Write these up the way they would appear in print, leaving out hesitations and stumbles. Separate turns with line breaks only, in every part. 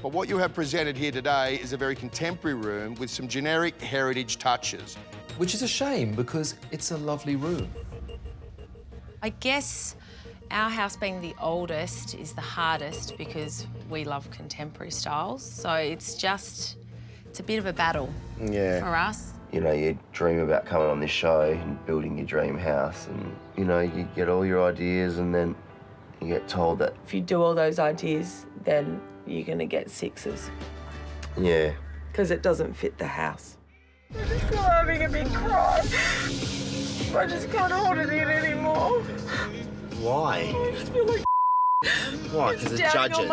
But what you have presented here today is a very contemporary room with some generic heritage touches.
Which is a shame, because it's a lovely room.
I guess our house being the oldest is the hardest because we love contemporary styles. So it's a bit of a battle for us.
You know, you dream about coming on this show and building your dream house and, you know, you get all your ideas and then you get told that...
If you do all those ideas, then you're going to get sixes.
Yeah.
Because it doesn't fit the house. I just feel having a big cry. I just can't hold it in anymore.
Why?
I just feel like
Why? Because it's judges?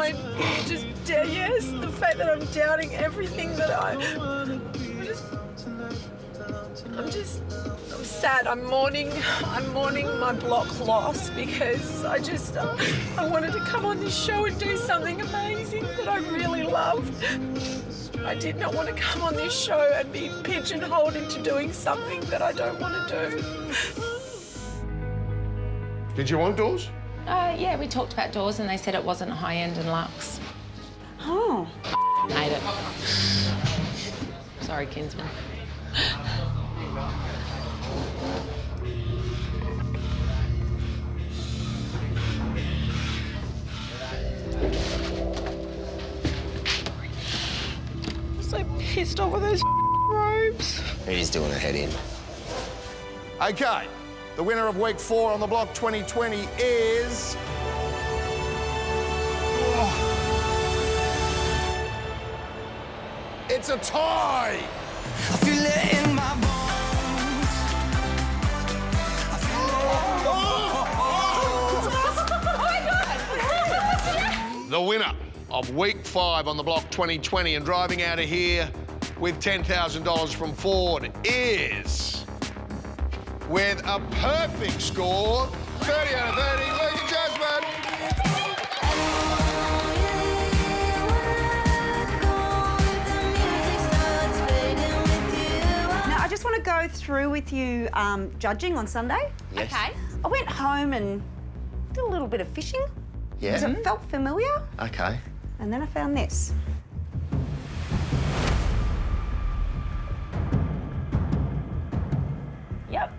Yes, the fact that I'm doubting everything that I'm sad. I'm mourning my block loss because I wanted to come on this show and do something amazing that I really loved. I did not want to come on this show and be pigeonholed into doing something that I don't want to do.
Did you want doors?
Yeah, we talked about doors and they said it wasn't high-end and luxe.
Oh.
Hate it. Sorry, Kinsman.
I'm so pissed off with those robes.
He's doing a head in.
OK, the winner of week 4 on the block 2020 is... It's a tie!
I feel it in my bones.
The winner of week 5 on the block 2020 and driving out of here with $10,000 from Ford is, with a perfect score, 30 out of 30, Luke and Jasmin.
Now, I just want to go through with you judging on Sunday.
Yes.
Okay.
I went home and did a little bit of fishing.
Yeah?
Because it felt familiar.
OK.
And then I found this.
Yep.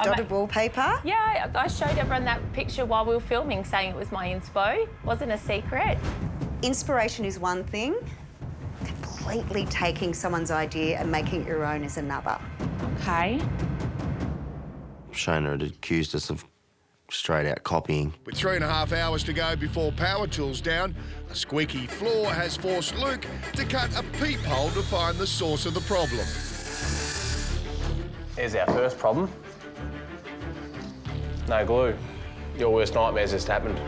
Dotted wallpaper.
Yeah, I showed everyone that picture while we were filming, saying it was my inspo. Wasn't a secret.
Inspiration is one thing. Completely taking someone's idea and making it your own is another.
Okay.
Shona had accused us of straight-out copying.
With 3.5 hours to go before power tools down, a squeaky floor has forced Luke to cut a peephole to find the source of the problem.
Here's our first problem. No glue. Your worst nightmare's just happened.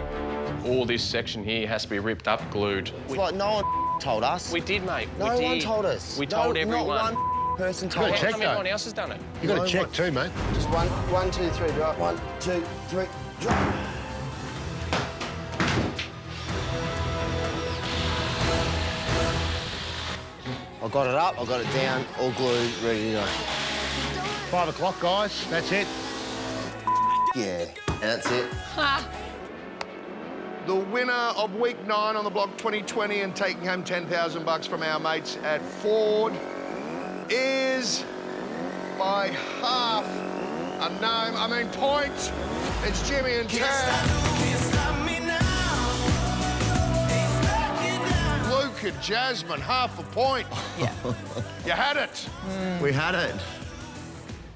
All this section here has to be ripped up, glued.
It's like no one told us.
We did, mate.
No one told us.
We told everyone.
Not one person told us.
How come everyone else has done it?
You got to check too, mate.
Just one, 2, 3, drop. 1, 2, 3, drop. I got it up, I got it down, all glued, ready to go.
5 o'clock, guys. That's it.
Yeah, that's it.
The winner of week 9 on the block 2020 and taking home $10,000 from our mates at Ford is, by half a name, I mean point, it's Jimmy and Tam. Luke and Jasmin, half a point.
Yeah.
You had it.
We had it.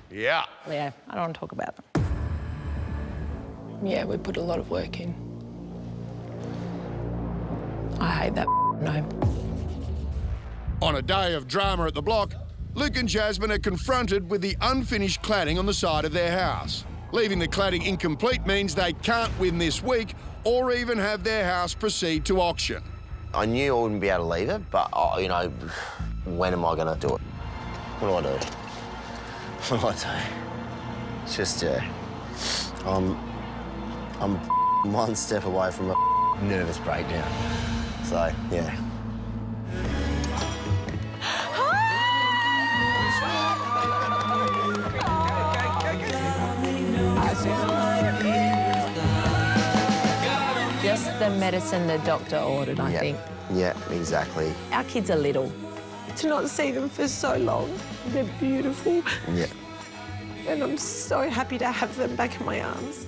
Yeah.
Yeah, I don't want to talk about them.
Yeah, we put a lot of work in. I hate that name.
On a day of drama at the block, Luke and Jasmin are confronted with the unfinished cladding on the side of their house. Leaving the cladding incomplete means they can't win this week or even have their house proceed to auction.
I knew I wouldn't be able to leave it, but, you know, when am I going to do it? What do I do? What do I do? It's just, I'm one step away from a nervous breakdown. So, yeah.
Just the medicine the doctor ordered, I
Yeah.
think.
Yeah, exactly.
Our kids are little.
To not see them for so long, they're beautiful.
Yeah.
And I'm so happy to have them back in my arms.